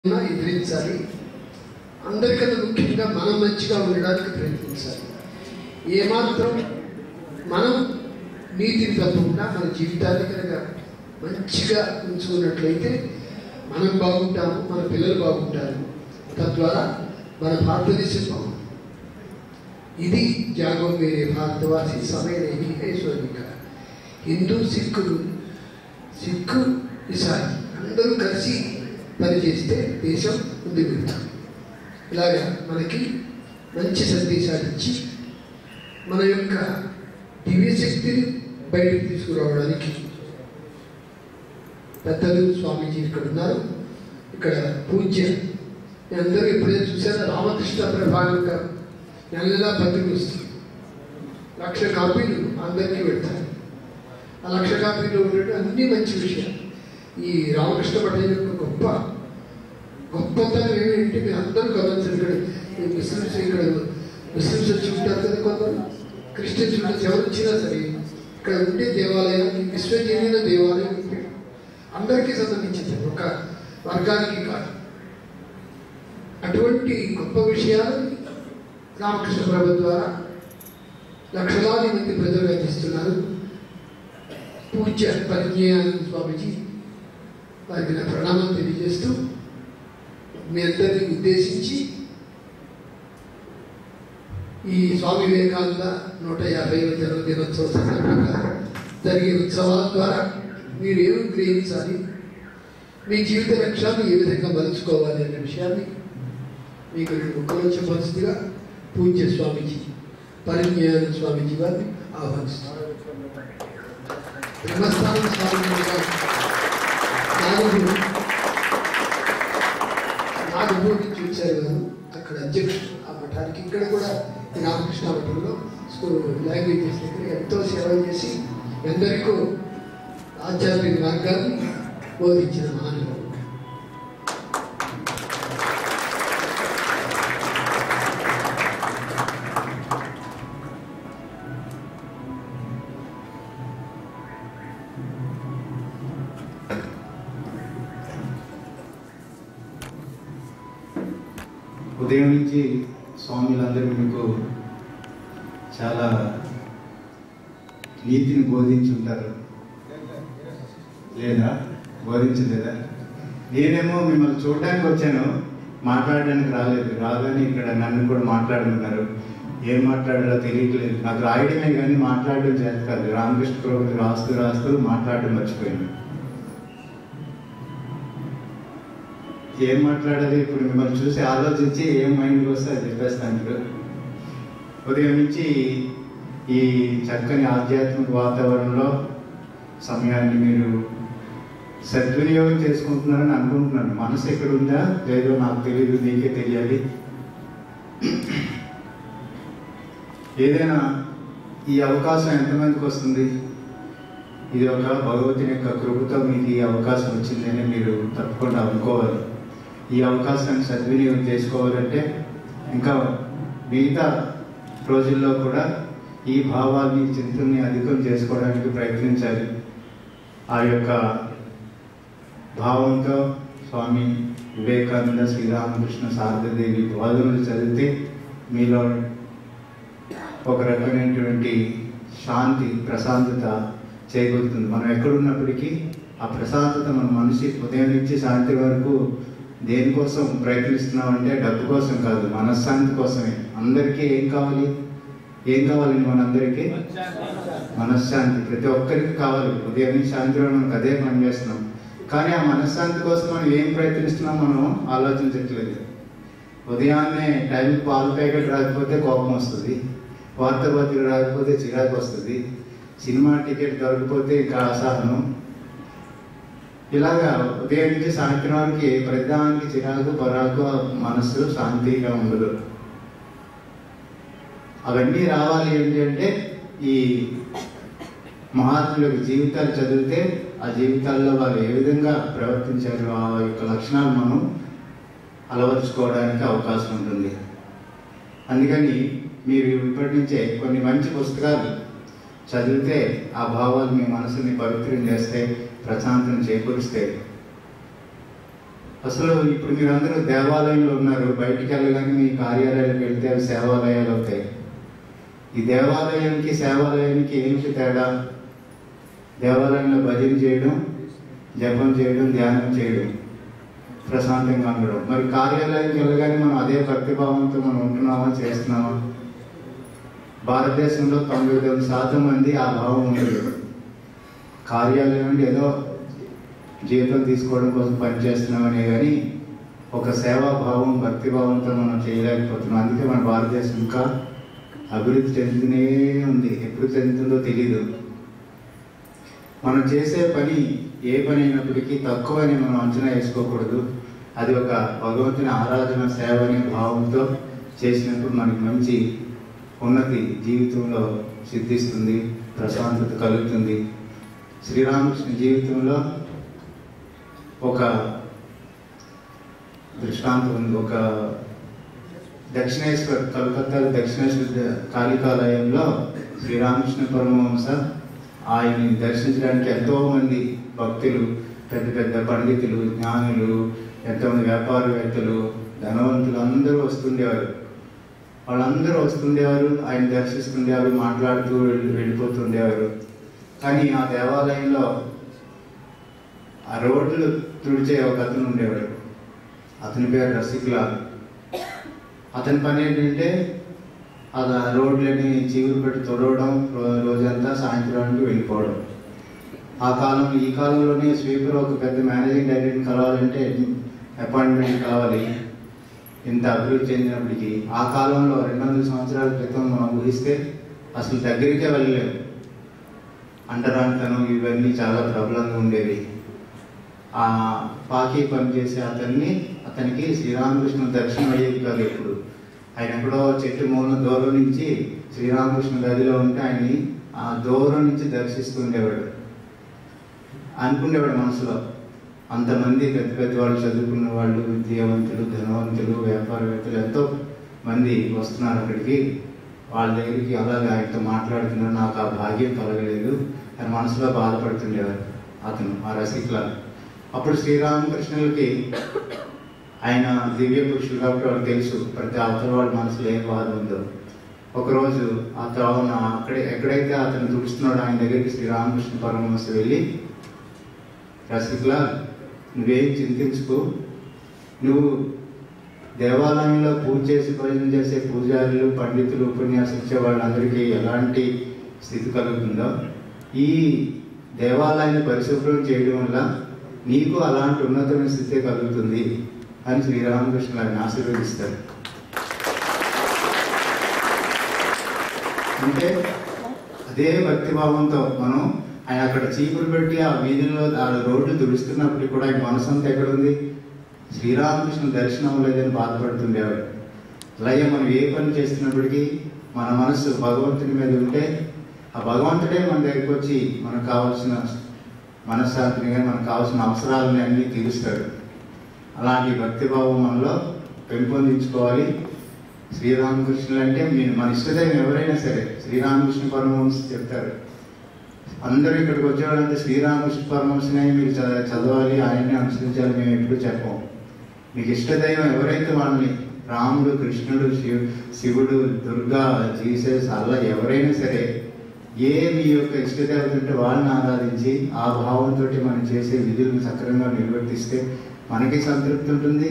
ఎదిరించాలి. అందరికన్నా ముఖ్యంగా మనం మంచిగా ఉండడానికి ప్రయత్నించాలి. ఏమాత్రం మనం నీతిని తప్పకుండా మన జీవితాన్ని కనుక మంచిగా ఉంచుకున్నట్లయితే మనం బాగుంటాము, మన పిల్లలు బాగుంటారు, తద్వారా మన భారతదేశం బాగుంటుంది. ఇది జాగో మేరే భారతవాసి సమయ స్వర్ణిక. హిందూ సిక్కు ఇసాయి అందరూ కలిసి పనిచేస్తే దేశం ముందుకు వెళ్తుంది. ఇలాగా మనకి మంచి సందేశాలు ఇచ్చి మన యొక్క దివ్యశక్తిని బయటకు తీసుకురావడానికి పెద్దలు స్వామీజీ ఇక్కడ ఉన్నారు. ఇక్కడ పూజ్య అందరూ ఎప్పుడైనా చూసారా, రామకృష్ణ ప్రభాకర్ గారు నెలలా పత్రిక వస్తుంది. 1,00,000 కాపీలు అందరికీ పెడతారు. ఆ 1,00,000 కాపీలు ఉన్నట్టు అన్ని మంచి విషయాలు. ఈ రామకృష్ణ మఠం యొక్క గొప్పతనం ఏమిటంటే మీరు అందరూ గమనించారు. ఇక్కడ ముస్లిమ్స్ వచ్చి ఉంటారు కదా, కొందరు క్రిస్టియన్స్ ఉంటారు. ఎవరు వచ్చినా సరే ఇక్కడ ఉండే దేవాలయానికి విశ్వజనీయ దేవాలయం అందరికీ సంబంధించింది, ఒక వర్గానికి కాదు. అటువంటి గొప్ప విషయాలు రామకృష్ణ ప్రభు ద్వారా లక్షలాది మంది ప్రజలు అందిస్తున్నారు. పూజ్య పరిజ్ఞాన స్వామీజీ వారికి నా ప్రణామం తెలియజేస్తూ మీ అందరినీ ఉద్దేశించి ఈ స్వామి వివేకానంద 150వ జన్మదినోత్సవ సందర్భంగా జరిగే ఉత్సవాల ద్వారా మీరు ఏమి గ్రహించాలి, మీ జీవిత లక్ష్యాన్ని ఏ విధంగా మలుచుకోవాలి అనే విషయాన్ని మీకు 2 ముక్కలు చెప్పవలసిందిగా పూజ్య స్వామీజీ పరిజ్ఞాన స్వామీజీ వారిని ఆహ్వానిస్తున్నారు. బ్రహ్మస్థానం స్వామీజీ గారు నాగపూర్ నుంచి వచ్చారు గారు, అక్కడ అధ్యక్షుడు ఆ మఠానికి. ఇక్కడ కూడా ఈ రామకృష్ణ మఠంలో స్కూల్ లాంగ్వేజెస్ దగ్గర ఎంతో సేవ చేసి ఎందరికో ఆధ్యాత్మిక మార్గాన్ని బోధించిన మహానుభావుడు. ఉదయం నుంచి స్వాములందరూ మీకు చాలా నీతిని బోధించుంటారు లేదా బోధించలేదా? నేనేమో మిమ్మల్ని చూడడానికి వచ్చాను, మాట్లాడడానికి రాదని ఇక్కడ నన్ను కూడా మాట్లాడమన్నారు. ఏం మాట్లాడాలో తెలియట్లేదు. నాకు రాయడమే కానీ మాట్లాడడం చేత కాదు. రామకృష్ణ ప్రభుత్వం రాస్తూ మాట్లాడడం మర్చిపోయాను. ఏం మాట్లాడాలి ఇప్పుడు మిమ్మల్ని చూసి ఆలోచించి ఏం మైండ్కి వస్తే అది చెప్పేస్తాను. ఉదయం నుంచి ఈ చక్కని ఆధ్యాత్మిక వాతావరణంలో సమయాన్ని మీరు సద్వినియోగం చేసుకుంటున్నారని అనుకుంటున్నాను. మనసు ఎక్కడ ఉందా లేదో నాకు తెలియదు, నీకే తెలియాలి. ఏదైనా ఈ అవకాశం ఎంతమందికి వస్తుంది? ఇది ఒక భగవతుని యొక్క కృపతో మీకు ఈ అవకాశం వచ్చిందని మీరు తప్పకుండా అనుకోవాలి. ఈ అవకాశాన్ని సద్వినియోగం చేసుకోవాలంటే ఇంకా మిగతా రోజుల్లో కూడా ఈ భావాన్ని చింతనని అధికం చేసుకోవడానికి ప్రయత్నించాలి. ఆ యొక్క భావంతో స్వామి వివేకానంద, శ్రీరామకృష్ణ, శారదాదేవి బోధనలు చదివితే మీలో ఒక రకమైనటువంటి శాంతి, ప్రశాంతత చేకూరుతుంది. మనం ఎక్కడున్నప్పటికీ ఆ ప్రశాంతత మన మనసు ఉదయం నుంచి సాయంత్రం వరకు దేనికోసం ప్రయత్నిస్తున్నామంటే డబ్బు కోసం కాదు, మనశ్శాంతి కోసమే. అందరికీ ఏం కావాలండి? మనందరికీ మనశ్శాంతి ప్రతి ఒక్కరికి కావాలి. ఉదయం నుంచి సాయంత్రం మనకు అదే పని చేస్తున్నాం. కానీ ఆ మనశ్శాంతి కోసం మనం ఏం ప్రయత్నిస్తున్నాం మనం ఆలోచించట్లేదు. ఉదయాన్నే టైంకి పాలు ప్యాకెట్ రాకపోతే కోపం వస్తుంది, వార్తాపత్రిక రాకపోతే చిరాకు వస్తుంది, సినిమా టికెట్ దొరకపోతే ఇంకా అసహనం. ఇలాగా ఉదయం నుంచి సాయంత్రం వరకు ప్రతిదానికి చిరాకు, పరాకు, మనస్సు శాంతిగా ఉండదు. అవన్నీ రావాలి ఏంటి అంటే ఈ మహాత్ముల యొక్క జీవితాలు చదివితే ఆ జీవితాల్లో వారు ఏ విధంగా ప్రవర్తించారు ఆ యొక్క లక్షణాలు మనం అలవర్చుకోవడానికి అవకాశం ఉంటుంది. అందుకని మీరు ఇప్పటి నుంచే కొన్ని మంచి పుస్తకాలు చదివితే ఆ భావాలు మీ మనసుని పవిత్రం చేస్తే, ప్రశాంతం చేకూరుస్తాయి. అసలు ఇప్పుడు మీరందరూ దేవాలయంలో ఉన్నారు, బయటికి వెళ్ళగానే మీ కార్యాలయాలకు వెళ్తే అవి సేవాలయాలు అవుతాయి. ఈ దేవాలయానికి సేవాలయానికి ఏంటి తేడా? దేవాలయంలో భజన చేయడం, జపం చేయడం, ధ్యానం చేయడం, ప్రశాంతంగా ఉండడం. మరి కార్యాలయానికి వెళ్ళగానే మనం అదే భక్తిభావంతో మనం ఉంటున్నామా, చేస్తున్నామా? భారతదేశంలో 99% మంది ఆ భావం ఉండదు. కార్యాలయం అంటే ఏదో జీవితం తీసుకోవడం కోసం పనిచేస్తున్నామనే కానీ ఒక సేవాభావం, భక్తిభావంతో మనం చేయలేకపోతున్నాం. అందుకే మన భారతదేశం ఇంకా అభివృద్ధి చెందుతూనే ఉంది. ఎప్పుడు చెందుతుందో తెలీదు. మనం చేసే పని ఏ పని అయినప్పటికీ తక్కువని మనం అంచనా వేసుకోకూడదు. అది ఒక భగవంతుని ఆరాధన, సేవ అనే భావంతో చేసినప్పుడు మనకి మంచి ఉన్నతి జీవితంలో సిద్ధిస్తుంది, ప్రశాంతత కలుగుతుంది. శ్రీరామకృష్ణ జీవితంలో ఒక దృష్టాంతం ఉంది. ఒక దక్షిణేశ్వర్, కలకత్తా దక్షిణేశ్వర కాళికాలయంలో శ్రీరామకృష్ణ పరమహంస ఆయన్ని దర్శించడానికి ఎంతో మంది భక్తులు, పెద్ద పెద్ద పండితులు, జ్ఞానులు, ఎంతోమంది వ్యాపారవేత్తలు, ధనవంతులు అందరూ వస్తుండేవారు. వాళ్ళందరూ వస్తుండేవారు, ఆయన దర్శిస్తుండేవారు, మాట్లాడుతూ వెళ్ళిపోతుండేవారు. కానీ ఆ దేవాలయంలో ఆ రోడ్లు తుడిచే ఒక అతను ఉండేవాడు. అతని పేరు రసిక్లాల్. అతని పని ఏంటంటే అలా రోడ్లని చీవులు పెట్టి తొడవడం, రోజంతా సాయంత్రానికి వెళ్ళిపోవడం. ఆ కాలం, ఈ కాలంలోనే స్వీపర్ ఒక పెద్ద మేనేజింగ్ డైరెక్టర్ కలవాలంటే అపాయింట్మెంట్ కావాలి. ఇంత అభివృద్ధి చెందినప్పటికీ ఆ కాలంలో 200 సంవత్సరాల క్రితం మనం ఊహిస్తే అసలు దగ్గరికే వెళ్ళలేము. అంటరానితనం ఇవన్నీ చాలా ప్రబలంగా ఉండేవి. ఆ పాకి పనిచేసే అతనికి శ్రీరామకృష్ణ దర్శనం అయ్యేది కాదు. ఎప్పుడు ఆయన ఎక్కడో చెట్టు మూల దూరం నుంచి శ్రీరామకృష్ణ గదిలో ఉంటే ఆయన్ని ఆ దూరం నుంచి దర్శిస్తుండేవాడు. అనుకునేవాడు మనసులో, అంతమంది పెద్ద పెద్ద వాళ్ళు, చదువుకున్న వాళ్ళు, విద్యావంతులు, ధనవంతులు, వ్యాపారవేత్తలు ఎంతో మంది వస్తున్నారు అక్కడికి. వాళ్ళ దగ్గరికి అలాగే ఆయనతో మాట్లాడుతున్నారు, నాకు ఆ భాగ్యం కలగలేదు అని మనసులో బాధపడుతుండేవారు అతను, ఆ రసిక్లాల్. అప్పుడు శ్రీరామకృష్ణులకి ఆయన దివ్య పురుషులు కాబట్టి వాళ్ళకి తెలుసు ప్రతి అవతల వాళ్ళ మనసులో ఏం బాధ ఉందో. ఒకరోజు ఎక్కడైతే అతను తుడుస్తున్నాడో ఆయన దగ్గరికి శ్రీరామకృష్ణ పరమహంస వెళ్ళి, రసిక్లాల్, నువ్వేం చింతించుకో, నువ్వు దేవాలయంలో పూజ చేసి భజన చేసే పూజారులు, పండితులు, ఉపన్యాసం ఇచ్చే వాళ్ళందరికీ ఎలాంటి స్థితి కలుగుతుందో ఈ దేవాలయాన్ని పరిశుభ్రం చేయడం వల్ల నీకు అలాంటి ఉన్నతమైన స్థితి కలుగుతుంది అని శ్రీరామకృష్ణ గారిని ఆశీర్వదిస్తారు. అంటే అదే భక్తిభావంతో మనం ఆయన అక్కడ చీపురు పెట్టి ఆ వీధుల్లో ఆ రోడ్లు తుడుస్తున్నప్పటికీ కూడా ఆయన మనసు అంతా ఎక్కడుంది? శ్రీరామకృష్ణ దర్శనం లేదని బాధపడుతుండేవాడు. అలాగే మనం ఏ పని చేస్తున్నప్పటికీ మన మనసు భగవంతుని మీద ఉంటే ఆ భగవంతుడే మన దగ్గరికి వచ్చి మనకు కావాల్సిన మనశ్శాంతిని కానీ మనకు కావాల్సిన అవసరాలని అన్నీ తీరుస్తాడు. అలాంటి భక్తిభావం మనలో పెంపొందించుకోవాలి. శ్రీరామకృష్ణులు అంటే మన ఇష్టదైవం ఎవరైనా సరే, శ్రీరామకృష్ణ పరమహంస చెప్తారు, అందరూ ఇక్కడికి వచ్చేవాళ్ళంటే శ్రీరామకృష్ణ పరమహంసనే మీరు చదవాలి, ఆయన్ని అనుసరించాలి మేము ఎప్పుడు చెప్పం. మీకు ఇష్టదైవం ఎవరైతే వాళ్ళని, రాముడు, కృష్ణుడు, శివుడు, దుర్గా, జీసస్, అల్లా ఎవరైనా సరే, ఏ మీ యొక్క ఇష్టదేవత ఉంటే వాళ్ళని ఆరాధించి ఆ భావంతో మనం చేసే విధులను సక్రమంగా నిర్వర్తిస్తే మనకి సంతృప్తి ఉంటుంది,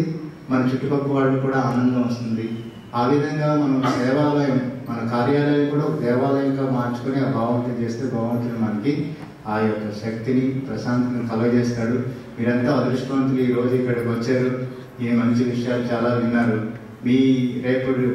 మన చుట్టుపక్కల వాళ్ళు కూడా ఆనందం వస్తుంది. ఆ విధంగా మనం దేవాలయం, మన కార్యాలయం కూడా ఒక దేవాలయంగా మార్చుకొని ఆ భావంతో చేస్తే భగవంతుడు మనకి ఆ యొక్క శక్తిని, ప్రశాంతతను కలుగజేస్తాడు. మీరంతా అదృష్టవంతులు, ఈరోజు ఇక్కడికి వచ్చారు, ఈ మంచి విషయాలు చాలా విన్నారు. మీ రేపటి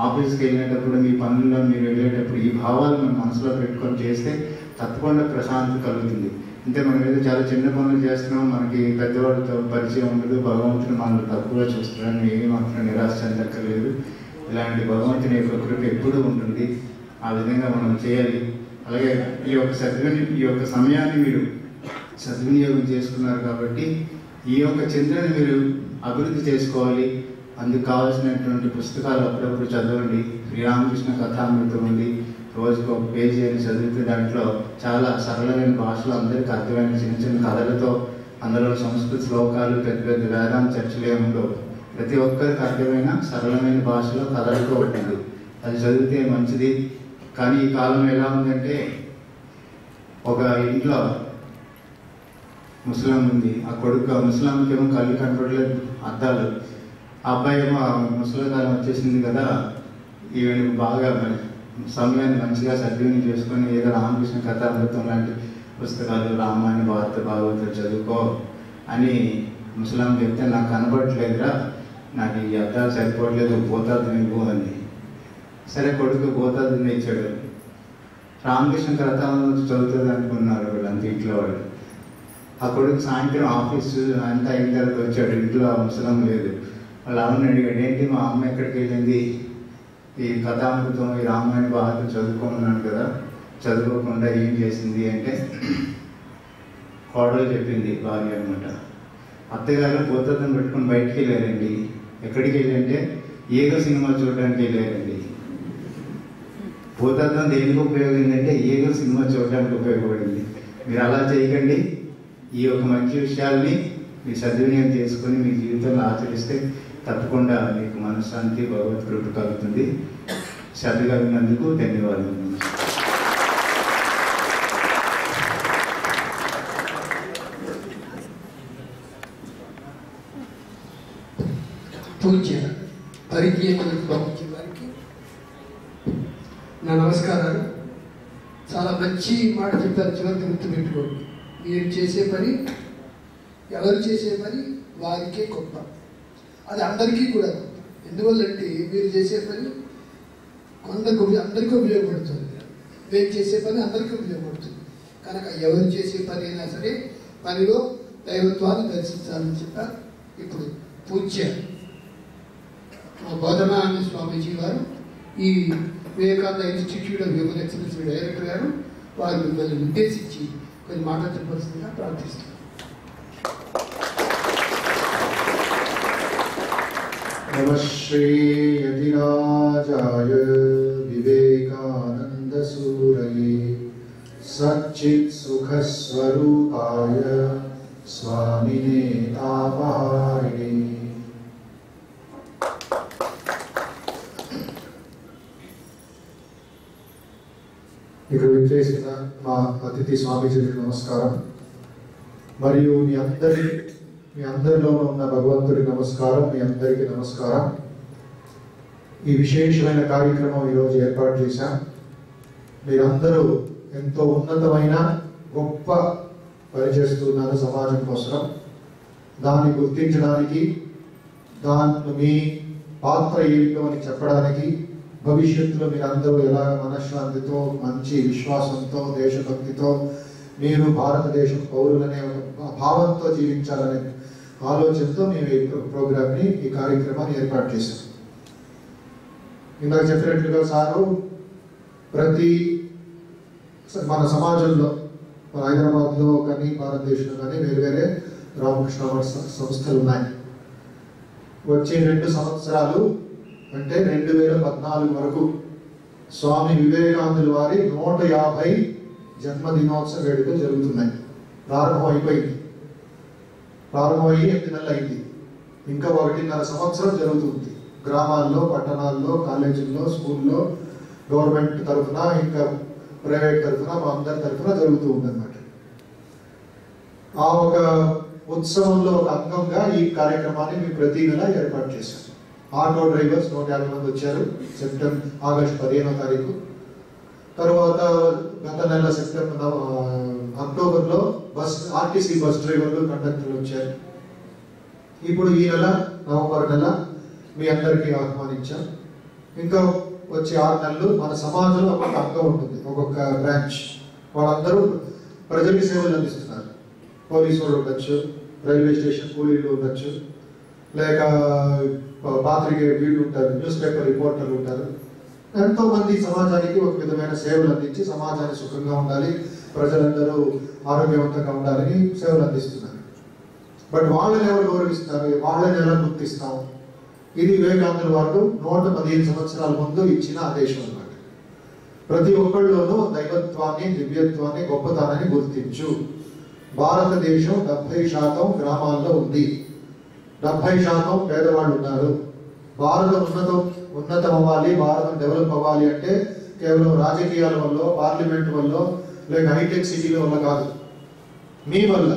ఆఫీస్కి వెళ్ళేటప్పుడు, మీ పనుల్లో మీరు వెళ్ళేటప్పుడు ఈ భావాలు మన మనసులో పెట్టుకొని చేస్తే తప్పకుండా ప్రశాంతత కలుగుతుంది. అంటే మనం ఏదో చాలా చిన్న పనులు చేస్తున్నాం, మనకి పెద్దవాళ్ళతో పరిచయం ఉండదు, భగవంతుని మనల్ని తక్కువగా చూస్తున్నారని ఏమీ మాత్రం నిరాశ చెందక్కర్లేదు. ఇలాంటి భగవంతుని యొక్క కృప ఎప్పుడూ ఉంటుంది. ఆ విధంగా మనం చేయాలి. అలాగే ఈ యొక్క సమయాన్ని మీరు సద్వినియోగం చేసుకున్నారు కాబట్టి ఈ యొక్క చింతనని మీరు అభివృద్ధి చేసుకోవాలి. అందుకు కావాల్సినటువంటి పుస్తకాలు అప్పుడప్పుడు చదవండి. శ్రీరామకృష్ణ కథామృతం ఉంది, రోజుకు ఒక పేజీ అని చదివితే దాంట్లో చాలా సరళమైన భాషలో అందరికీ అర్థమైన చిన్న చిన్న కథలతో అందులో సంస్కృత శ్లోకాలు పెద్ద పెద్ద వేదాంత చర్చలు ఏముండవు. ప్రతి ఒక్కరికి అర్థమైన సరళమైన భాషలో కథలతో ఉంటుంది. అది చదివితే మంచిది. కానీ ఈ కాలం ఎలా ఉందంటే, ఒక ఇంట్లో ముసలాం ఉంది, ఆ కొడుకు ముసలాంకి ఏమో కళ్ళు కనపడలేదు, అద్దాలు. ఆ అబ్బాయి ఏమో ముసలికాలం వచ్చేసింది కదా, ఈవెన్ బాగా సమయాన్ని మంచిగా సద్వినియోగం చేసుకొని ఏదో రామకృష్ణ కథ అమృతం లాంటి పుస్తకాలు, రామాయణ, భారత, భాగవతం చదువుకో అని ముసలాం చెప్తే, నాకు కనపడట్లేదురా, నాకు ఈ అద్దాలు సరిపోవట్లేదు, పోతాది నువ్వు అని. సరే కొడుకు పోతాది ఇచ్చాడు. రామకృష్ణ కథ చదువుతుంది అనుకున్నారు వీళ్ళంతా ఇంట్లో వాళ్ళు. ఆ కొడుకు సాయంత్రం ఆఫీసు అంతా అయిన తర్వాత వచ్చాడు, ఇంట్లో ముసలం లేదు. వాళ్ళు అమ్మని అడిగాడు, ఏంటి మా అమ్మ ఎక్కడికి వెళ్ళింది, ఈ కథామృతం ఈ రామాయణ భారతం చదువుకోమన్నాను కదా, చదువుకోకుండా ఏం చేసింది అంటే, కోడలు చెప్పింది, భార్య అనమాట. అత్తగారు భూతత్వం పెట్టుకుని బయటికి వెళ్ళారండి. ఎక్కడికి వెళ్ళంటే ఏక సినిమా చూడడానికి వెళ్ళారండి. భూతత్వం దేనికి ఉపయోగిందంటే ఏక సినిమా చూడడానికి ఉపయోగపడింది. మీరు అలా చేయకండి. ఈ ఒక మంచి విషయాల్ని మీరు సద్వినియోగం చేసుకొని మీ జీవితంలో ఆచరిస్తే తప్పకుండా మీకు మనశ్శాంతి, భగవత్ కృప కలుగుతుంది. శ్రద్ధగా విన్నందుకు ధన్యవాదాలు. పూజ్య పరిజ్ఞాన బాబుజీ వారికి నా నమస్కారాలు. చాలా మంచి మాట చెప్పారు. చివరికి గుర్తుపెట్టుకోండి, మీరు చేసే పని, ఎవరు చేసే పని వారికే గొప్ప. అది అందరికీ కూడా. ఎందువల్లంటే మీరు చేసే పని అందరికీ ఉపయోగపడుతుంది. మీరు చేసే పని అందరికీ ఉపయోగపడుతుంది. కనుక ఎవరు చేసే పని అయినా సరే పనిలో దైవత్వాన్ని దర్శించాలని చెప్పారు. ఇప్పుడు పూజ్య బోధనానంద స్వామీజీ వారు, ఈ Vivekananda institute of human excellence director గారు, వారు మిమ్మల్ని ఉద్దేశించి కొన్ని మాటలు చెప్పవలసిందిగా ప్రార్థిస్తున్నారు. नमः श्री यतिराजाय विवेकानंद सूरये सच्चित् सुख स्वरूपाय स्वामिने तापहारिणे। ఇక్కడ విచ్చేసిన మా అతిథి స్వామీజీకి నమస్కారం. మరియు మీ అందరిలో ఉన్న భగవంతుడికి నమస్కారం. మీ అందరికీ నమస్కారం. ఈ విశేషమైన కార్యక్రమం ఈరోజు ఏర్పాటు చేశాం. మీరందరూ ఎంతో ఉన్నతమైన గొప్ప పనిచేస్తున్నారు సమాజం కోసం. దాన్ని గుర్తించడానికి, దాంట్లో మీ పాత్ర ఏమిటో అని చెప్పడానికి, భవిష్యత్తులో మీరందరూ ఎలా మనశ్శాంతితో, మంచి విశ్వాసంతో, దేశభక్తితో, మీరు భారతదేశం పౌరులనే భావంతో జీవించాలనే ఆలోచనతో మేము ఈ ప్రోగ్రామ్ని, ఈ కార్యక్రమాన్ని ఏర్పాటు చేశాం. ఇందాక చెప్పినట్లుగా సారు ప్రతి మన సమాజంలో, హైదరాబాద్లో కానీ భారతదేశంలో కానీ వేరు వేరే రామకృష్ణ సంస్థలు ఉన్నాయి. వచ్చే 2 సంవత్సరాలు అంటే 2014 వరకు స్వామి వివేకానందుల వారి 150 జన్మదినోత్సవ వేడుకలు జరుగుతున్నాయి. ప్రారంభమయ్యి 8 నెలలు అయింది. ఇంకా 1.5 సంవత్సరం జరుగుతుంది. గ్రామాల్లో, పట్టణాల్లో, కాలేజీల్లో, స్కూల్లో, గవర్నమెంట్ తరఫున, ఇంకా ప్రైవేట్ తరఫున, మా అందరి తరఫున జరుగుతూ ఉందన్నమాట. ఆ ఒక ఉత్సవంలో ఒక అంగంగా ఈ కార్యక్రమాన్ని మేము ప్రతి నెల ఏర్పాటు చేశాం. ఆటో డ్రైవర్స్ 150 మంది వచ్చారు ఆగస్టు 15వ తారీఖు. తర్వాత గత నెల అక్టోబర్లో ఆర్టీసీ బస్ డ్రైవర్లు, కండక్టర్లు వచ్చారు. ఇప్పుడు ఈ నెల నవంబర్ నెల మీ అందరికీ ఆహ్వానించాం. ఇంకా వచ్చే 6 నెలలు మన సమాజంలో ఒక్కొక్క అంగం ఉంటుంది, ఒక్కొక్క బ్రాంచ్. వాళ్ళందరూ ప్రజలకి సేవలు అందిస్తున్నారు. పోలీసు వాళ్ళు ఉండొచ్చు, రైల్వే స్టేషన్ కూలీలు ఉండొచ్చు, లేక పాత్రికేయ వీళ్ళు ఉంటారు, న్యూస్ పేపర్ రిపోర్టర్లు ఉంటారు. ఎంతో మంది సమాజానికి ఒక విధమైన సేవలు అందించి సమాజాన్ని సుఖంగా ఉండాలి, ప్రజలందరూ ఆరోగ్యవంతంగా ఉండాలని సేవలు అందిస్తున్నారు. బట్ వాళ్ళని ఎవరు గౌరవిస్తున్నారు, వాళ్ళని ఎలా గుర్తిస్తాం? ఇది వివేకానందుల వారు 115 సంవత్సరాల ముందు ఇచ్చిన ఆదేశం అన్నమాట. ప్రతి ఒక్కళ్ళలోనూ దైవత్వాన్ని, దివ్యత్వాన్ని, గొప్పతనాన్ని గుర్తించు. భారతదేశం 70% గ్రామాల్లో ఉంది, 70% పేదవాళ్ళు ఉన్నారు. భారతం ఉన్నతం అవ్వాలి, భారతం డెవలప్ అవ్వాలి అంటే కేవలం రాజకీయాల వల్ల, పార్లమెంట్ వల్ల, లేక హైటెక్ సిటీల వల్ల కాదు. మీ వల్ల,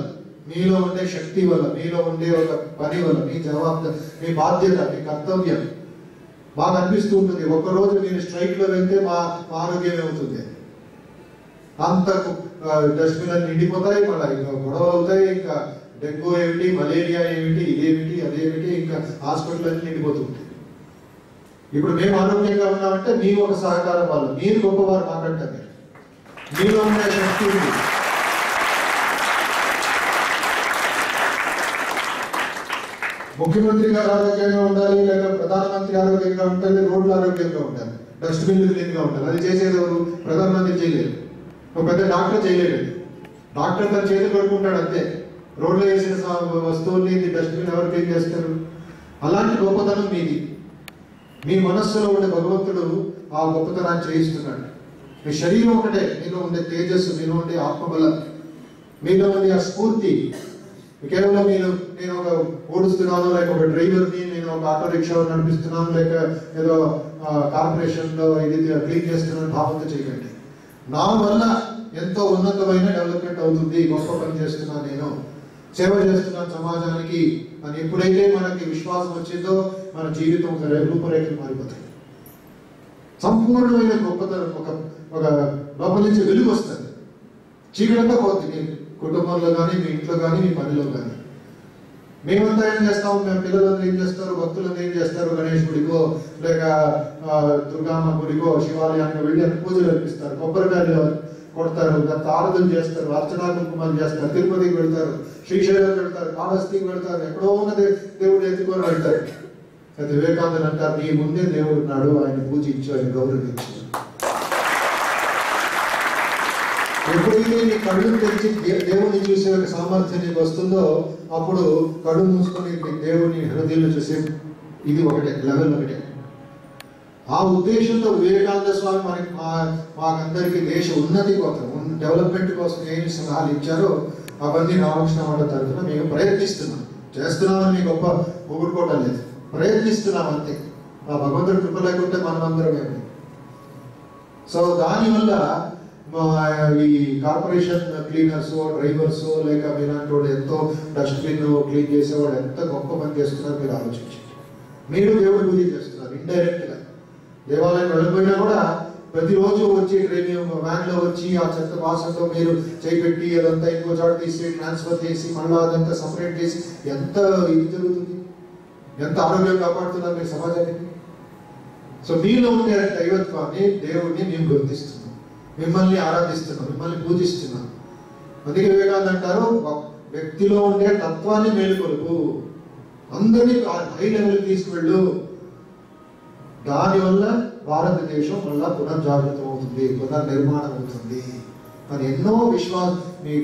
మీలో ఉండే శక్తి వల్ల, మీలో ఉండే ఒక పని వల్ల, మీ జవాబుదారి, మీ బాధ్యత, మీ కర్తవ్యం. మాకు అనిపిస్తూ ఉంటుంది ఒక్కరోజు మీరు స్ట్రైక్లో వెళ్తే మా ఆరోగ్యం ఏమవుతుంది, అంత డస్ట్బిన్ అన్ని నిండిపోతాయి, మళ్ళీ ఇంకా గొడవలు అవుతాయి, ఇంకా డెంగ్యూ ఏమిటి, మలేరియా ఏమిటి, ఇదేమిటి అదేమిటి, ఇంకా హాస్పిటల్ అన్ని నిండిపోతుంటాయి. ఇప్పుడు మేము ఆరోగ్యంగా ఉన్నామంటే మీ ఒక సహకారం వల్ల. మీరు గొప్పవారు మాకంటే, మీలో ఉండే శక్తి ఉంది. ముఖ్యమంత్రి గారు ఆరోగ్యంగా ఉండాలి, లేదా ప్రధానమంత్రి ఆరోగ్యంగా ఉండాలి, రోడ్లు ఆరోగ్యంగా ఉండాలి, డస్ట్బిన్లు క్లీన్గా ఉండాలి. అది చేసేది ఎవరు? ప్రధానమంత్రి చేయలేరు, ఒక పెద్ద డాక్టర్ చేయలేడు. డాక్టర్ తన చేతులు కడుక్కుంటాడు అంతే. రోడ్లో వేసిన వస్తువుల్ని డస్ట్బిన్ ఎవరు క్లీన్ చేస్తారు? అలాంటి గొప్పతనం మీది. మీ మనస్సులో ఉండే భగవంతుడు ఆ గొప్పతనాన్ని చేయిస్తున్నాడు. మీ శరీరం ఒకటే, మీలో ఉండే తేజస్సు, మీలో ఉండే ఆత్మబలం, మీలో ఉండే ఆ స్ఫూర్తి. కేవలం నేను ఒక ఓడుస్తున్నాను, లేక ఒక డ్రైవర్ని, నేను ఒక ఆటో రిక్షా నడిపిస్తున్నాను, లేక ఏదో కార్పొరేషన్లో ఇది క్లీన్ చేస్తున్నాను భావంతో చేయకండి. నా వల్ల ఎంతో ఉన్నతమైన డెవలప్మెంట్ అవుతుంది, గొప్ప పని చేస్తున్నాను, నేను సేవ చేస్తున్నాను సమాజానికి అని ఎప్పుడైతే మనకి విశ్వాసం వచ్చిందో మన జీవితం రూపురేఖలు మారిపోతాయి. సంపూర్ణమైన గొప్పతనం, ఒక లోపల నుంచి వెలుగు వస్తుంది. చీకటంతా పోతుంది, కుటుంబంలో కానీ, మీ ఇంట్లో కానీ, మీ పనిలో కానీ. మేమంతా ఏం చేస్తాం, మేము పిల్లలందరూ ఏం చేస్తారు, భక్తులందరూ ఏం చేస్తారు, గణేష్ గుడికో లేక దుర్గామ్మ గుడికో శివాలయానికి వెళ్ళి అని పూజలు అర్పిస్తారు, కొబ్బరికాయలు కొడతారు, ఆరాధన చేస్తారు, అర్చనా కుంకుమాలు చేస్తారు, తిరుపతికి వెళ్తారు, శ్రీశైలం వెళ్తారు, కాళహస్తికి వెళ్తారు, ఎక్కడో ఉన్న దేవుడు ఎత్తుకొని వెళ్తారు. అది వివేకానంద అంటారు, నీ ముందే దేవుడు ఉన్నాడు, ఆయన పూజించు, ఆయన గౌరవించు. ఎప్పుడైతే నీ కళ్ళు తెరిచి దేవుని చూసే ఒక సామర్థ్యం నీకు వస్తుందో అప్పుడు కళ్ళు మూసుకొని దేవుని హృదయంలో చూసే ఇది ఒకటే లెవెల్ ఒకటే. ఆ ఉద్దేశంతో వివేకానంద స్వామి మనకి మాకందరికీ దేశ ఉన్నతి కోసం, డెవలప్మెంట్ కోసం ఏమి సలహాలు ఇచ్చారో అవన్నీ రామకృష్ణ మఠం తరఫున మేము ప్రయత్నిస్తున్నాం. చేస్తున్నామని మీకు గొప్ప పొగుడుకోవటం లేదు, ప్రయత్నిస్తున్నాం అంతే. ఆ భగవంతుడి కృప లేకుంటే మనమందరమే. సో దానివల్ల ఈ కార్పొరేషన్ క్లీనర్స్, డ్రైవర్స్, లేక మీలాంటి వాళ్ళు ఎంతో డస్ట్బిన్ క్లీన్ చేసేవాళ్ళు ఎంత గొప్ప పని చేస్తున్నారు మీరు ఆలోచించండి. మీరు దేవుడి పూజ చేస్తున్నారు ఇండైరెక్ట్ గా. దేవాలయం వెళ్ళిపోయినా కూడా ప్రతిరోజు వచ్చి ట్రైనింగ్ వ్యాన్ లో వచ్చి ఆ చెత్త వాసనలో మీరు చేపెట్టి అదంతా ఇంకో చోట తీసి ట్రాన్స్ఫర్ చేసి మళ్ళీ అదంతా సపరేట్ చేసి ఎంత ఇది జరుగుతుంది, ఎంత ఆరోగ్యం కాపాడుతున్నారు మీరు సమాజానికి. సో మీలో ఉండే దైవత్వాన్ని, దేవుడిని మేము గుర్తిస్తున్నాం, మిమ్మల్ని ఆరాధిస్తున్నాం, మిమ్మల్ని పూజిస్తున్నాం. అందుకే వివేకానంద అంటారు, వ్యక్తిలో ఉండే తత్వాన్ని మేలుకొలుపు, అందరినీ హై లెవెల్కి తీసుకువెళ్ళు. దానివల్ల భారతదేశం మళ్ళా పునర్జాగృతం అవుతుంది, పునర్నిర్మాణం అవుతుంది అని ఎన్నో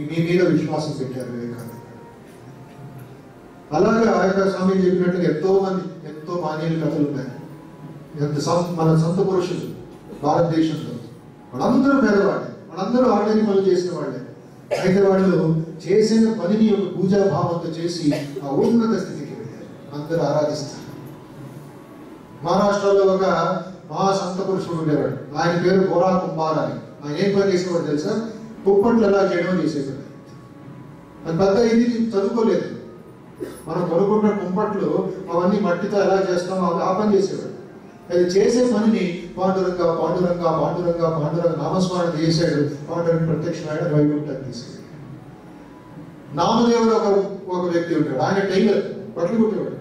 మీ మీద విశ్వాసం పెట్టారు వివేకానంద. అలాగే ఆయన స్వామి చెప్పినట్టుగా ఎంతో మాన్యుల కథలు ఉన్నాయి. మన సొంత పురుషులు భారతదేశంలో వాళ్ళందరూ పేదవాళ్ళే, వాళ్ళందరూ ఆర్డరీ పనులు చేసిన వాళ్ళే. అయితే వాళ్ళు చేసిన పనిని ఒక పూజాభావంతో చేసి ఆ ఉన్నత స్థితికి వెళ్ళారు, అందరూ ఆరాధిస్తారు. మహారాష్ట్రలో ఒక మహా సంత పురుషుడు ఉండేవాడు, ఆయన పేరు గోరా కుంభార్ అని. ఆయన ఏం పని చేసేవాడు తెలుసా? కుప్పట్లు ఎలా చేయడం చేసేవాడు. అది పెద్ద ఇది చదువుకోలేదు. మనం కొనుక్కున్న కుంపట్లు అవన్నీ మట్టితో ఎలా చేస్తాం ఆ పని చేసేవాడు. అది చేసే పనిని పాండురంగ పాండురంగ పాండురంగ పాండురంగ నామస్మరణ చేశాడు. పాండురంగ ప్రత్యక్షమైన వైకుంఠాన్ని తీసుకెళ్ళాడు. నామదేవుడు ఒక వ్యక్తి ఉంటాడు, ఆయన టైలర్, బట్టలు కుట్టేవాడు.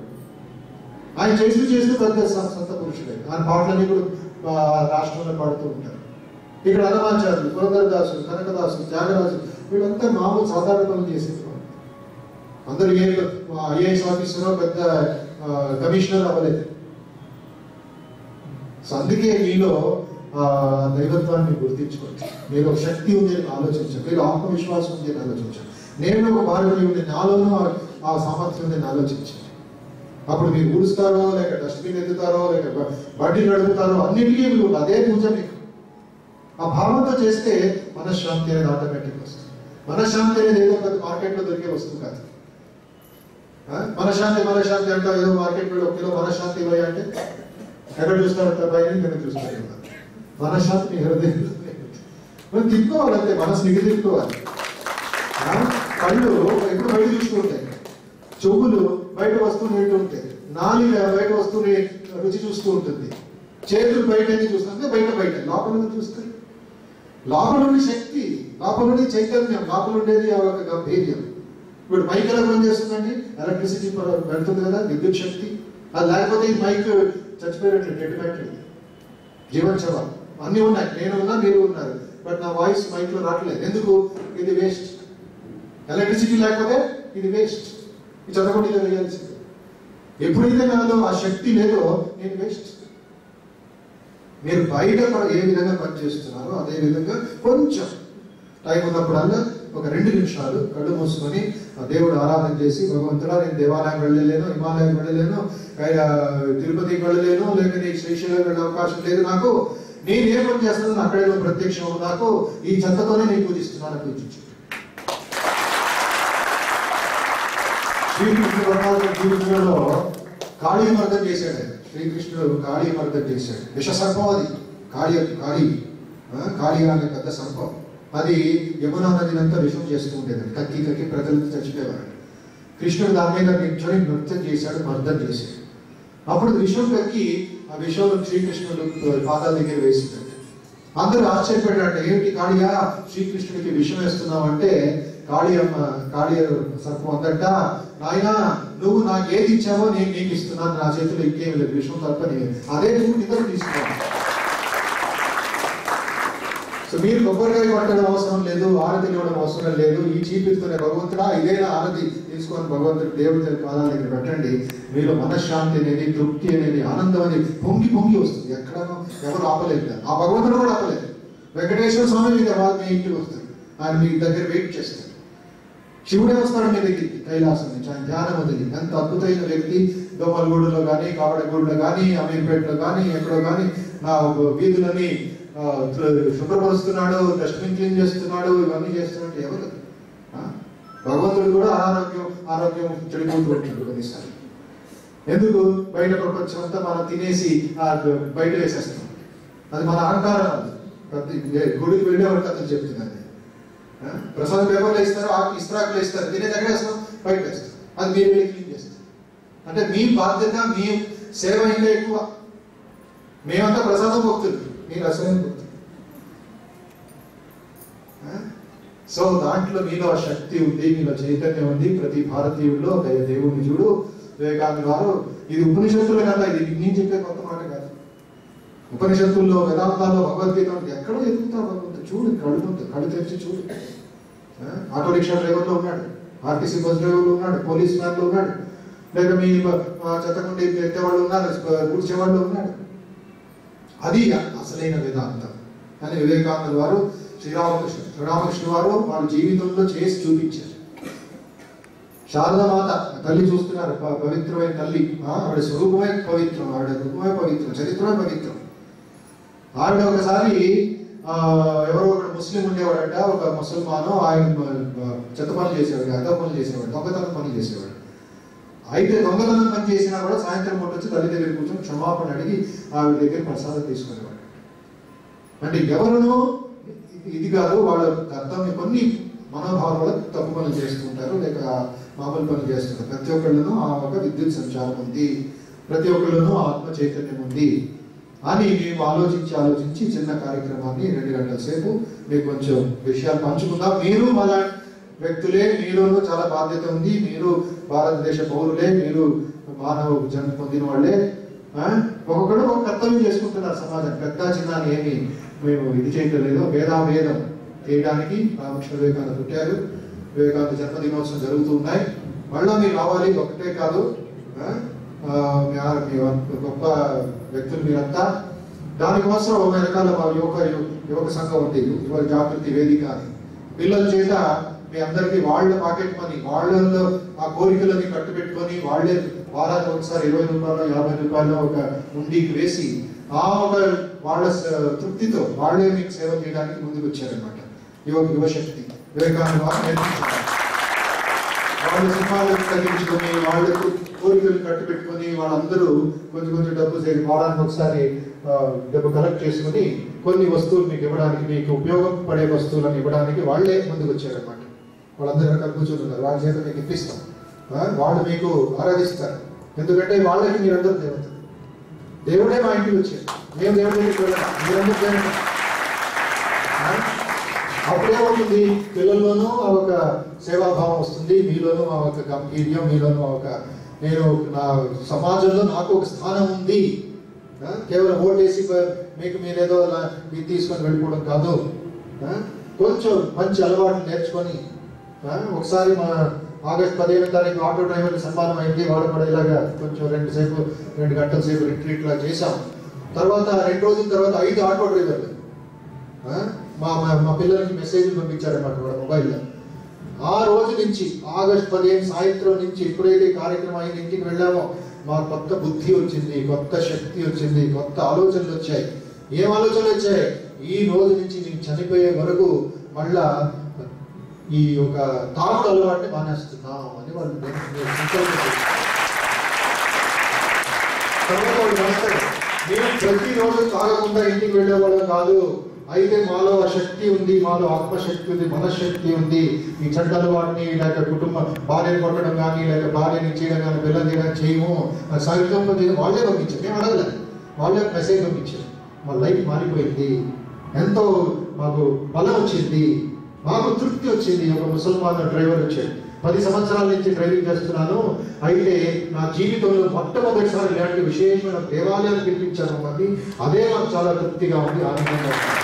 ఆయన చేస్తూ పెద్ద సంత పురుషుడే. ఆయన పాటలన్నీ కూడా రాష్ట్రంలో పాడుతూ ఉంటారు. ఇక్కడ అన్నమాచార్యులు, పురంధరదాసు, కనకదాసు, త్యాగరాజు వీళ్ళంతా మామూలు సాధారణ పనులు చేసేవారు. అందరూ ఐఏఎస్ ఆఫీసర్, పెద్ద కమిషనర్ అవ్వలేదు. సో అందుకే మీలో దైవత్వాన్ని గుర్తించుకోవచ్చు. మీరు ఒక శక్తి ఉంది అని ఆలోచించారు, మీరు ఆత్మవిశ్వాసం ఉంది అని ఆలోచించారు. నేను ఒక భారతీయుడి, నాలోనూ ఆ సామర్థ్యం ఉందని ఆలోచించారు. అప్పుడు మీరు ఊడుస్తారో, లేక డస్ట్బిన్ ఎత్తుతారో, లేక బండి నడుపుతారో, అన్నిటికీ మీరు అదే పూజ. మీకు ఆ భావంతో చేస్తే మనశ్శాంతి అనేది ఆటోమేటిక్ వస్తుంది. మనశ్శాంతి అనేది ఏదో పెద్ద మార్కెట్లో దొరికే వస్తువు కాదు. మనశ్శాంతి అంటే ఏదో మార్కెట్లో 1 కిలో మనశ్శాంతి ఇవ్వాలి అంటే ఎక్కడ చూస్తారు? బయట నేను చూస్తాను. మనశ్శాంతి మీ హృదయంలో మనం తిప్పుకోవాలంటే, మనసు నిగి తిప్పుకోవాలి. కళ్ళు ఎప్పుడు బయట చూస్తూ ఉంటాయి, చెవులు బయట వస్తువుని వింటూ ఉంటాయి, నాలుక బయట వస్తువుని రుచి చూస్తూ ఉంటుంది, చేతులు బయట చూస్తుంటే బయట లోపల చూస్తాయి. లోపల ఉండే శక్తి, లోపల ఉండే చైతన్యం, లోపల ఉండేది ఒక గంభీర్యం. ఇప్పుడు మైక్ ఎలా పనిచేస్తుందండి? ఎలక్ట్రిసిటీ పెడుతుంది కదా, విద్యుత్ శక్తి. అది లేకపోతే ఈ మైక్ చచ్చిపోయినట్లు, డెడ్ బ్యాటరీ, జీవోత్సవ అన్నీ ఉన్నాయి. నేను ఉన్నా, మీరు ఉన్నారు, బట్ నా వాయిస్ మైక్ లో రావట్లేదు. ఎందుకు? ఇది వేస్ట్. ఎలక్ట్రిసిటీ లేకపోతే ఇది వేస్ట్. ఇది చదవకుండా వేయాల్సింది. ఎప్పుడైతే నాలో ఆ శక్తి లేదో నేను వేస్ట్. మీరు బయట కూడా ఏ విధంగా పనిచేస్తున్నారో అదే విధంగా కొంచెం టైం ఉన్నప్పుడల్లా ఒక 2 నిమిషాలు కళ్ళు మూసుకొని దేవుడు ఆరాధన చేసి, భగవంతుడా నేను దేవాలయం వెళ్ళలేను, హిమాలయం వెళ్ళలేను, తిరుపతికి వెళ్ళలేను, లేక నీ శ్రీశైలం వెళ్ళే అవకాశం లేదు నాకు, నేను ఏ పని చేస్తున్నాను అక్కడే ప్రత్యక్షం, నాకు ఈ చెత్తతోనే నేను పూజిస్తున్నాను పూజించు. శ్రీకృష్ణుడు జీవితంలో కాళీ మర్దం చేశాడు. శ్రీకృష్ణుడు కాళీ మర్దం చేశాడు. విష సర్పం అది. కాళీ అనే పెద్ద సర్పం. అది యమునా నదినంతా విషం చేస్తూ ఉండేది. కక్కి ప్రజలు చచ్చిపోయేవారు. కృష్ణుడు దాని మీద నిల్చొని నృత్యం చేశాడు, మర్దం చేశాడు. అప్పుడు విషం కక్కి ఆ విషం శ్రీకృష్ణుడు పాదాల దగ్గర వేసిందంటే అందరూ ఆశ్చర్యపడ్డాడు. ఏమిటి కాళీయా, శ్రీకృష్ణుడికి విషం వేస్తున్నావు అంటే కాళీ సర్పం అందంట, నాయన నువ్వు నాకు ఏది ఇచ్చావో నేను నీకు ఇస్తున్నాను, నా చేతిలో ఇంకేమి లేదు, విషం తప్ప అదే నువ్వు నిద్ర తీసుకున్నాను. సో మీరు కొబ్బరికాయ కొట్టడం అవసరం లేదు, ఆరతి ఇవ్వడం అవసరం లేదు. ఈ చీపిస్తున్న భగవంతుడా ఇదేనా ఆరతి తీసుకొని భగవంతుడు దేవుడి పాదాల దగ్గర పెట్టండి. మీలో మనశ్శాంతి అనేది, తృప్తి అనేది, ఆనందం అనేది పొంగి వస్తుంది. ఎక్కడనో ఎవరు ఆపలేదు, ఆ భగవంతుడు కూడా ఆపలేదు. వెంకటేశ్వర స్వామి మీ ఇంటికి వస్తారు, ఆయన మీ దగ్గర వెయిట్ చేస్తారు. శివుడే వస్తాడు మీ దగ్గరికి కైలాసం నుంచి, ఆయన ధ్యానం వదిలి. ఎంత అద్భుతమైన వ్యక్తి. దోమలగూడులో కానీ, కావడగూడులో కానీ, అమీర్పేటలో కానీ, ఎక్కడో కానీ నా వీధులని శుభ్రపరుస్తున్నాడు, డస్ట్బిన్ క్లీన్ చేస్తున్నాడు, ఇవన్నీ చేస్తున్నాడు. ఎవరు? భగవంతుడు కూడా ఆరోగ్యం చెడిపోతూ ఉంటాడు కొన్నిసార్లు. ఎందుకు? బయట ప్రపంచం అంతా మనం తినేసి బయట వేసేస్తాం. అది మన అహంకారం. గుడికి వెళ్ళేవాడు కథలు చెప్తున్నది. ప్రసాదం పేపర్లు ఇస్తారు, ఇస్త్రాకులు ఇస్తారు, తినే దగ్గర వేస్తాం, బయట వేస్తాం. అది మీరు వెళ్ళి క్లీన్ చేస్తాం. అంటే మీ బాధ్యత, మీ సేవ ఇంకా ఎక్కువ. మేమంతా ప్రసాదం భక్తులు, మీరు అసలైన భక్తులు. సో దాంట్లో మీలో ఆ శక్తి ఉంది, మీలో చైతన్యం ఉంది. ప్రతి భారతీయుల్లో దేవుడిని చూడు. వివేకానంద వారు ఇది ఉపనిషత్తులు కదా, ఇది నేను చెప్పే కొత్త మాట కాదు. ఉపనిషత్తుల్లో, వేదాంతాల్లో, భగవద్గీత ఎక్కడో ఎదుగుతావు భగవంతుడు. చూడు, కళ్ళు తెరిచి చూడు. ఆటో రిక్షా డ్రైవర్లో ఉన్నాడు, ఆర్టీసీ బస్ డ్రైవర్లు ఉన్నాడు, పోలీస్ మ్యాన్లో ఉన్నాడు, లేక మీ చెత్తకుండి ఎత్తేవాళ్ళు ఉన్నారు, కూర్చేవాళ్ళు ఉన్నాడు. అది అసలైన వేదాంతం అని వివేకానంద వారు, శ్రీరామకృష్ణ వారు వాళ్ళ జీవితంలో చేసి చూపించారు. శారదామాత తల్లి చూస్తున్నారు, పవిత్రమైన తల్లి. ఆవిడ స్వరూపమే పవిత్రం, ఆవిడ రూపమే పవిత్రం, చరిత్రమే పవిత్రం. ఆవిడ ఒకసారి ఎవరో ఒక ముస్లిం ఉండేవాడట, ఒక ముసల్మాను. ఆయన చెత్త పనులు చేసేవాడు, అదో పనులు చేసేవాడు, దొంగతనం పనులు చేసేవాడు. అయితే దొంగతనం పని చేసినా కూడా సాయంత్రం పూట వచ్చి తల్లి దగ్గర కూర్చొని క్షమాపణ అడిగి ఆవిడ దగ్గర ప్రసాదం తీసుకునేవాడు. అంటే ఎవరునో ఇది కాదు, వాళ్ళ కర్తవ్యం. కొన్ని మనోభావాలు తప్పు పనులు చేస్తుంటారు, లేక మామూలు పనులు చేస్తుంటారు. ప్రతి ఒక్కళ్ళను ఆ ఒక విద్యుత్ సంచారం ఉంది, ప్రతి ఒక్కళ్ళను ఆత్మ చైతన్యం ఉంది అని మేము ఆలోచించి చిన్న కార్యక్రమాన్ని 2 గంటల సేపు మీకు కొంచెం విషయాలు పంచుకుందాం. మీరు మన వ్యక్తులే, మీలోనూ చాలా బాధ్యత ఉంది. మీరు భారతదేశ పౌరులే, మీరు మానవ జన్మ పొందిన వాళ్ళే. ఒక్కొక్కడు ఒక కర్తవ్యం చేసుకుంటున్నారు సమాజం. పెద్ద చిన్న ఏమి మేము ఇది చేయట్లేదు. వేదం చేయడానికి రామకృష్ణ వివేకానంద పుట్టారు. వివేకానంద జన్మదినోత్సవం జరుగుతూ ఉన్నాయి. మళ్ళీ మీరు రావాలి, ఒకటే కాదు, గొప్ప వ్యక్తులు మీరంతా. దానికోసం వెనకాల యువక సంఘం ఉంది, యువ జాగృతి వేదిక అని. పిల్లల చేత మీ అందరికీ వాళ్ళ పాకెట్ మనీ, వాళ్ళల్లో ఆ కోరికలని కట్టుబెట్టుకొని వాళ్ళే వారానికి ఒకసారి 20 రూపాయలు 50 రూపాయలు ఒక ఉండికి వేసి ఆ ఒక వాళ్ళ తృప్తితో వాళ్ళే మీకు సేవ చేయడానికి ముందుకు వచ్చారనమాట. యువశక్తి వివేకానంద వారు నేర్పించారు. వాళ్ళు సింహాలను తగ్గించుకొని వాళ్ళకు కోరికలు కట్టు పెట్టుకొని వాళ్ళందరూ కొంచెం కొంచెం డబ్బు వారానికి ఒకసారి డబ్బు కలెక్ట్ చేసుకుని కొన్ని వస్తువులు మీకు ఇవ్వడానికి, మీకు ఉపయోగపడే వస్తువులను ఇవ్వడానికి వాళ్ళే ముందుకు వచ్చారనమాట. వాళ్ళందరూ అక్కడ కూర్చుంటున్నారు, వాళ్ళ చేత మీకు ఇప్పిస్తాం, వాళ్ళు మీకు ఆరాధిస్తారు. ఎందుకంటే వాళ్ళకి మీరందరూ దేవత. దేవుడే మా ఇంటికి వచ్చారు, మేము దేవుడి దగ్గరికి వెళ్ళాం, మీరందరూ దేవుడు. అప్పుడే ఉంటుంది పిల్లల్లోనూ ఆ ఒక సేవాభావం వస్తుంది, మీలోనూ ఆ ఒక గంభీర్యం, మీలోనూ ఆ ఒక నేను నా సమాజంలో నాకు ఒక స్థానం ఉంది. కేవలం ఓటేసి మీకు మీరేదో ఇది తీసుకొని వెళ్ళిపోవడం కాదు. కొంచెం మంచి అలవాటు నేర్చుకొని ఒకసారి మా ఆగస్టు 15వ తారీఖు ఆటో డ్రైవర్కి సన్మానం అయింది. వాడు కూడా ఇలాగా కొంచెం 2 గంటల సేపు రిట్రీట్ లా చేశాం. తర్వాత 2 రోజుల తర్వాత 5 ఆటో డ్రైవర్లు మా పిల్లలకి మెసేజ్ పంపించారన్నమాట వాళ్ళ మొబైల్లో. ఆ రోజు నుంచి ఆగస్టు 15 సాయంత్రం నుంచి ఎప్పుడైతే కార్యక్రమం అయింది, ఇంటికి వెళ్ళామో మాకు కొత్త బుద్ధి వచ్చింది, కొత్త శక్తి వచ్చింది, కొత్త ఆలోచనలు వచ్చాయి. ఏం ఆలోచనలు వచ్చాయి? ఈ రోజు నుంచి నేను చనిపోయే వరకు మళ్ళా ఈ ఒక తాగుడు అలవాటుని మానేస్తున్నాం అని వాళ్ళు మేము ప్రతిరోజు తాగకుండా ఇంటికి వెళ్ళేవాళ్ళం కాదు. అయితే మాలో శక్తి ఉంది, మాలో ఆత్మశక్తి ఉంది, మనశక్తి ఉంది. ఈ చెడ్డ అలవాటుని లేక భార్యను కొట్టడం కానీ, లేక భార్యని చేయడం కానీ, పిల్లలు చేయడం చేయము, సంకల్పం చేయడం వాళ్ళే పంపించారు. మేము అడగలేదు, వాళ్ళే మెసేజ్ పంపించారు. మా లైఫ్ మారిపోయింది, ఎంతో మాకు బలం వచ్చింది, మాకు తృప్తి వచ్చింది. ఒక ముసల్మాన్ డ్రైవర్ వచ్చాడు, 10 సంవత్సరాల నుంచి డ్రైవింగ్ చేస్తున్నాను, అయితే నా జీవితంలో మొట్టమొదటిసారి ఇలాంటి విశేషమైన దేవాలయాలు పిలిపించాను. అదే మాకు చాలా తృప్తిగా ఉంది, ఆనందంగా ఉంది.